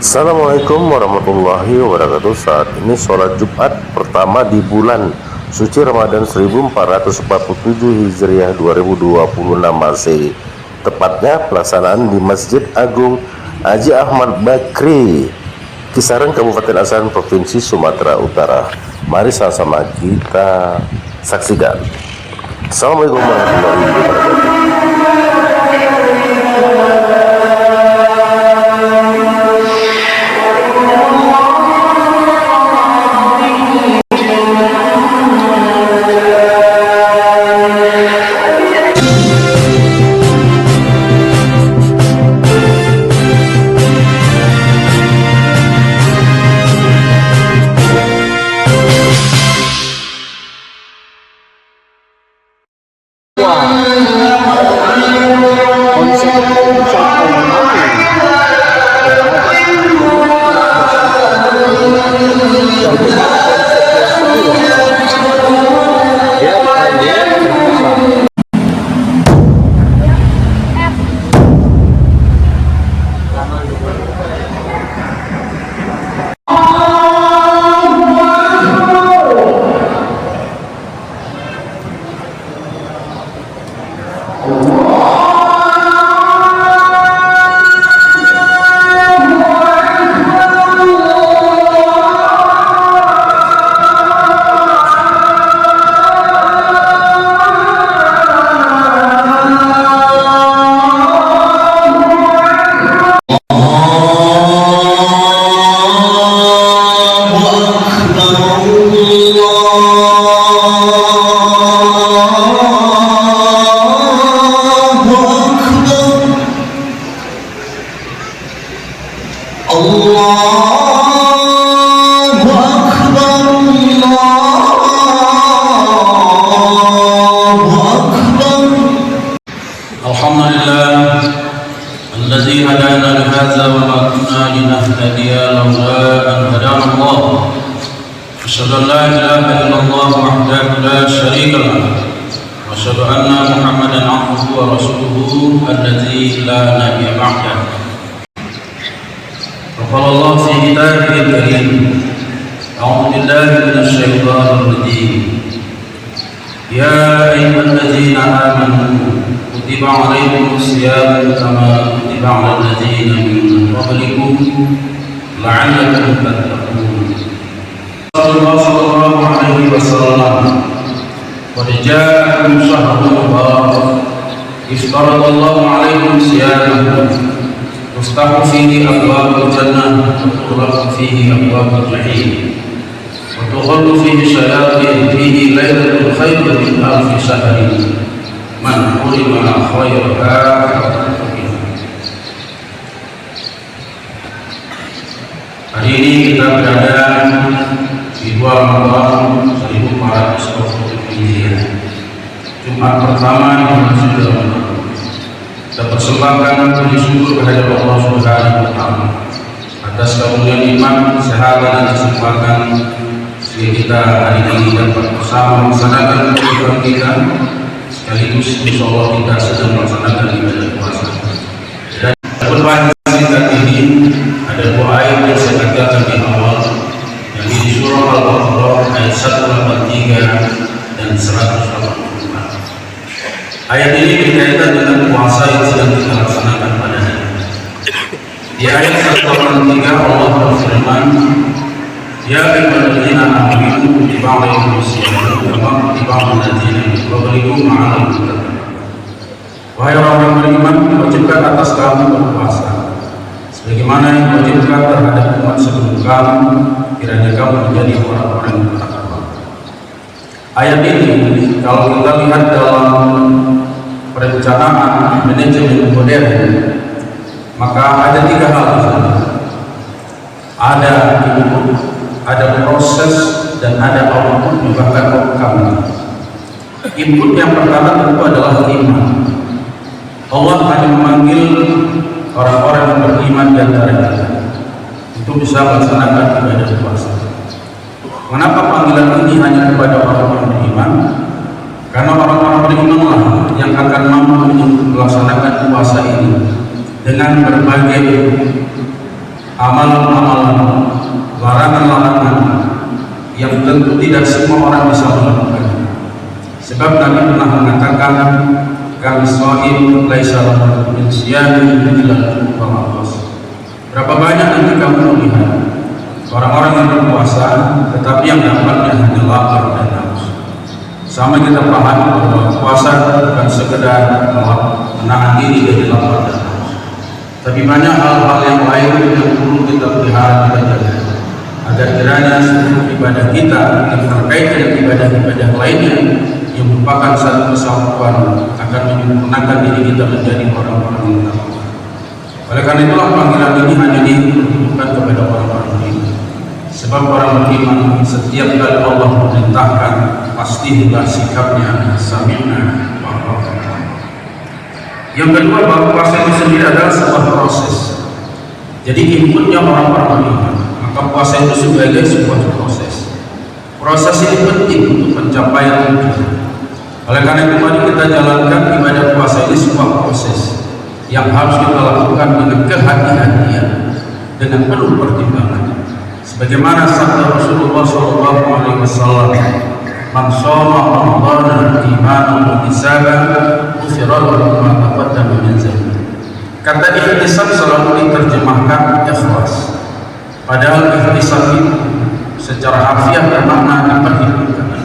Assalamualaikum warahmatullahi wabarakatuh. Saat ini sholat Jumat pertama di bulan suci Ramadan 1447 Hijriah 2026 Masehi. Tepatnya pelaksanaan di Masjid Agung Haji Ahmad Bakri, Kisaran, Kabupaten Asahan, Provinsi Sumatera Utara. Mari sama-sama kita saksikan. Assalamualaikum warahmatullahi wabarakatuh. Alhamdulillah alladzi hadana li hadza wa ma kunna linahtadiya laula an hadana Allah. Asyhadu an la ilaha illallah wahdahu la syarika lah wa asyhadu anna Muhammadan abduhu wa rasuluhu alladzi la nabiyya ba'dahu. Qala Allah fi kitabihil karim, a'udzu billahi minasy syaithanir rajim. Ya ayyuhalladzina amanu كتب عليكم الصيام كما كتب على الذين من قبلكم لعلكم تتقون. صلى الله عليه وسلم قد جاءكم شهر مبارك افترض الله عليكم صيامه تفتح فيه أبواب الجنة وتغلق فيه أبواب الجحيم وتغل فيه الشياطين فيه ليلة خير من ألف شهر man hurima khairaha. Hari ini kita berada di 2 Ramadan 1447 Hijriah, Jumat pertama di bulan suci Ramadan. Kita persembahkan puji syukur kehadirat Allah Subhanahu wa taala atas karunia iman, kesehatan dan kesempatan sehingga kita hari ini dapat bersama melaksanakan kehidupan kita, sekaligus insyaallah kita sedang melaksanakan ibadah puasa. Dan berbahagia singkat ini ada 2 ayat yang saya katakan di awal, yang di surah Al-Baqarah ayat 183 dan 184. Ayat ini berkaitan dengan puasa yang sedang kita laksanakan pada hari ini. Di ayat 183 Allah berfirman, Ya ayyuhalladzina amanu kutiba alaikumus syiyam kama kutiba alal ladzina min qablikum la'allakum tattaqun. Wahai orang beriman, diwajibkan atas kamu berpuasa sebagaimana yang diwajibkan terhadap umat sebelum kamu, kiranya kamu menjadi orang-orang yang bertakwa. Ayat ini kalau kita lihat dalam perencanaan manajemen modern, maka ada 3 hal di sana. Ada input, ada proses, dan ada output, bahkan outcome. Input yang pertama tentu adalah iman. Allah hanya memanggil orang-orang yang beriman di antara kita untuk bisa melaksanakan ibadah puasa. Mengapa panggilan ini hanya kepada orang-orang beriman? Karena orang-orang berimanlah yang akan mampu melaksanakan puasa ini dengan berbagai amalan-amalan, larangan-larangan yang tentu tidak semua orang bisa melakukan. Sebab Nabi pernah mengatakan, kami shaim laisa lahu min siyami illa al-atas. Berapa banyak nanti kamu melihat orang-orang yang berpuasa tetapi yang dapatnya hanya lapar dan haus. Sama kita pahami bahwa puasa bukan sekedar menahan diri dari lapar dan haus, tapi banyak hal-hal yang lain yang perlu kita pelihara, kita jaga, agar kiranya seluruh ibadah kita yang terkait dengan ibadah-ibadah lainnya yang merupakan satu kesatuan akan menyempurnakan diri kita menjadi orang-orang yang takwa. Oleh karena itulah panggilan ini hanya ditujukan kepada orang-orang beriman. Sebab orang beriman setiap kali Allah memerintahkan pastilah sikapnya sami'na wa ata'na. Yang kedua, bahwa puasa itu sendiri adalah sebuah proses. Jadi inputnya orang-orang beriman, maka puasa itu sebagai sebuah proses. Proses ini penting untuk pencapaian tujuan. Oleh karena itu mari kita jalankan ibadah puasa ini sebuah proses yang harus kita lakukan dengan kehati-hatian, dengan penuh pertimbangan. Sebagaimana sabda Rasulullah SAW, "Man shoma Ramadhana imanan wa ihtisaban, ghufira lahu ma taqaddama min dhanbihi." Kata ihtisab selalu diterjemahkan ikhlas. Padahal ihtisab itu secara harfiah bermakna diperhitungkan.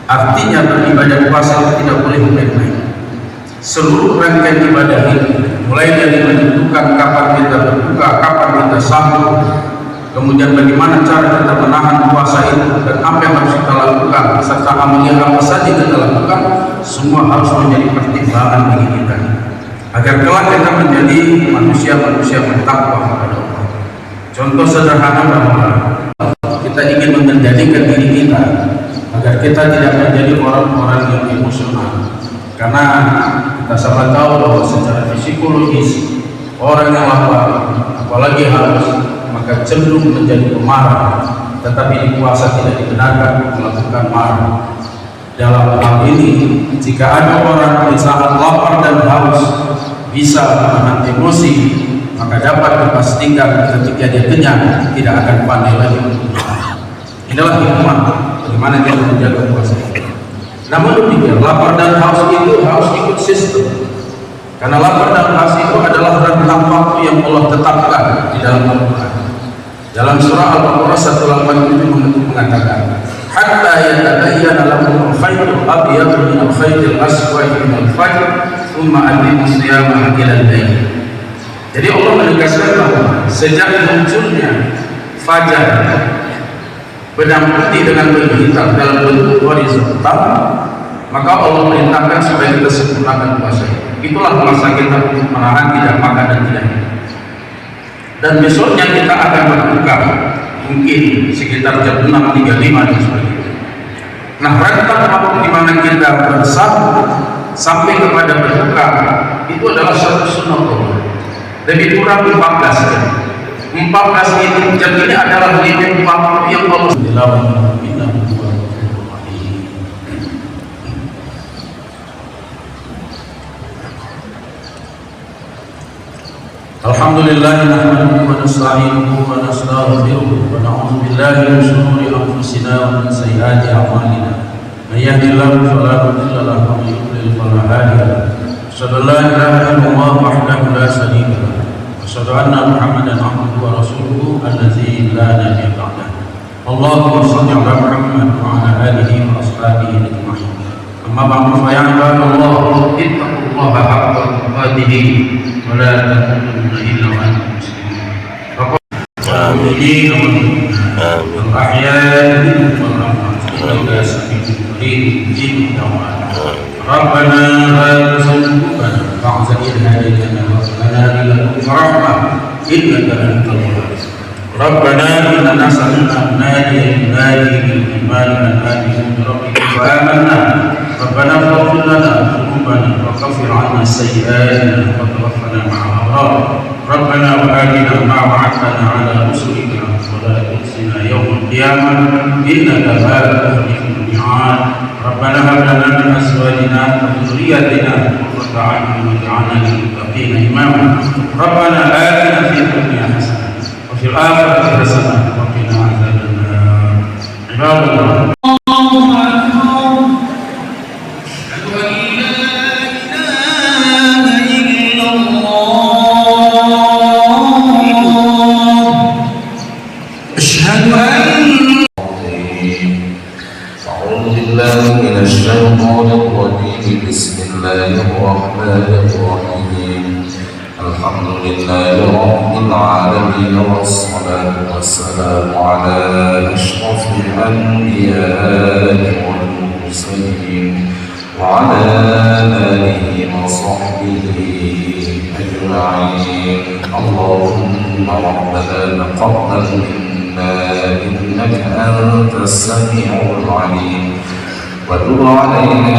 Artinya beribadah puasa tidak boleh main-main. Seluruh rangkaian ibadah ini, mulai dari menentukan kapan kita berbuka, kapan kita sahur, kemudian bagaimana cara kita menahan puasa itu, dan apa yang harus kita lakukan, serta amalia apa saja kita lakukan, semua harus menjadi pertimbangan bagi kita, agar kelak kita menjadi manusia-manusia bertakwa kepada Allah. Contoh sederhana bahwa kita ingin menjadikan diri kita agar kita tidak menjadi orang-orang yang emosional, karena kita sama tahu bahwa secara psikologis orang yang lapar, apalagi haus, maka cenderung menjadi pemarah. Tetapi di puasa tidak dibenarkan melakukan marah. Dalam hal ini, jika ada orang di saat lapar dan haus bisa menahan emosi, maka dapat dipastikan ketika dia kenyang tidak akan pandai lagi untuk marah. Inilah hikmah bagaimana kita menjaga puasa. Namun demikian, lapar dan haus itu harus ikut sistem. Karena lapar dan haus itu adalah rentang waktu yang Allah tetapkan di dalam Al-Quran. Dalam surah Al-Baqarah 187 mengatakan, "Hatta yatabayyana lakum al-khaytul abyadu min al-khaytil aswadi min al-fajr, tsumma atimmu shiyama ila al-lail." Jadi Allah menegaskan bahwa sejak munculnya fajar, benang putih dengan benang hitam dalam bentuk horizontal, maka Allah perintahkan supaya kita sempurnakan puasa. Itulah masa kita untuk menahan tidak makan dan tidak minum. Dan besoknya kita akan berbuka mungkin sekitar jam 6.35 dan sebagainya. Nah, rentang waktu di mana kita bersahur sampai kepada berbuka itu adalah satu sunnah Allah. Lebih kurang 14 jam. 14 jam ini adalah limit waktu yang Allah Alhamdulillah nahmaduhu wa nasta'inuhu wa nastaghfiruh wa na'udzu billahi min shururi anfusina wa min sayyiati a'malina. May yahdihillahu fala mudilla lahu wa may yudlil fala hadiya lahu. Asyhadu an la ilaha illallah wahdahu la syarika lahu. Asyhadu anna Muhammadan abduhu wa rasuluhu allazi la nabiyya ba'dahu. Allahumma shalli ala Muhammad wa ala alihi wa ashabihi ajma'in. Amma ba'du fa ya ibadallah, ittaqullaha haqqa tuqatih wa la tamutunna illa wa antum muslimun. Amin. Amin. Ahya'i wa rahmatullahi Rabbana la tuzigh qulubana ba'da idh hadaytana wa hab lana min ladunka rahmah innaka antal wahhab. Rabbana innana sami'na munadiyan yunadi bil imani an aminu bi rabbikum fa amanna. Rabbana ighfir lana dhunubana wa kaffir 'anna sayyi'atina wa tawaffana ma'al abrar. Rabbana wa atina ma wa'adtana 'ala rusulika wa la tukhzina yawmal qiyamah innaka la tukhliful mi'ad. Rabbana hab lana min azwajina wa dhurriyyatina qurrata a'yun waj'alna lil muttaqina imama. Rabbana atina fid dunya hasanah wa fil الآخرة حسنة وقنا عذاب النار. عباد الله. أعوذ بالله من الشيطان الرجيم. بسم الله الرحمن الرحيم. الحمد لله رب العالمين، والصلاة والسلام على أشرف الأنبياء والمرسلين وعلى آله وصحبه أجمعين. اللهم ربنا تقبل منا إنك أنت السميع العليم، وتب علينا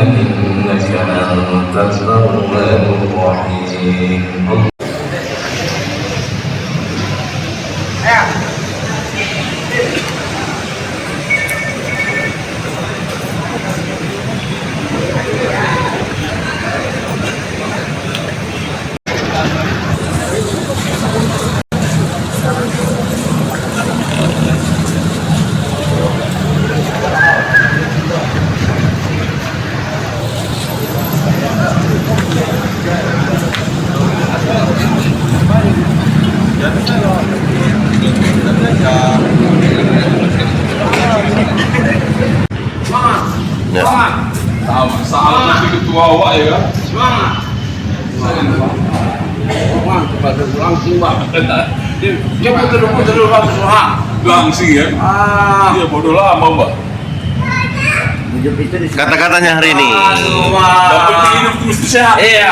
إنك أنت التواب الرحيم. Salah nanti ketua awak ya kan? Semangat. Semangat kepada langsung bang. Dia betul-betul bang. Langsing ya? Iya bodoh lama mbak. Kata-katanya hari ini. Dapat hidup terus sehat. Iya.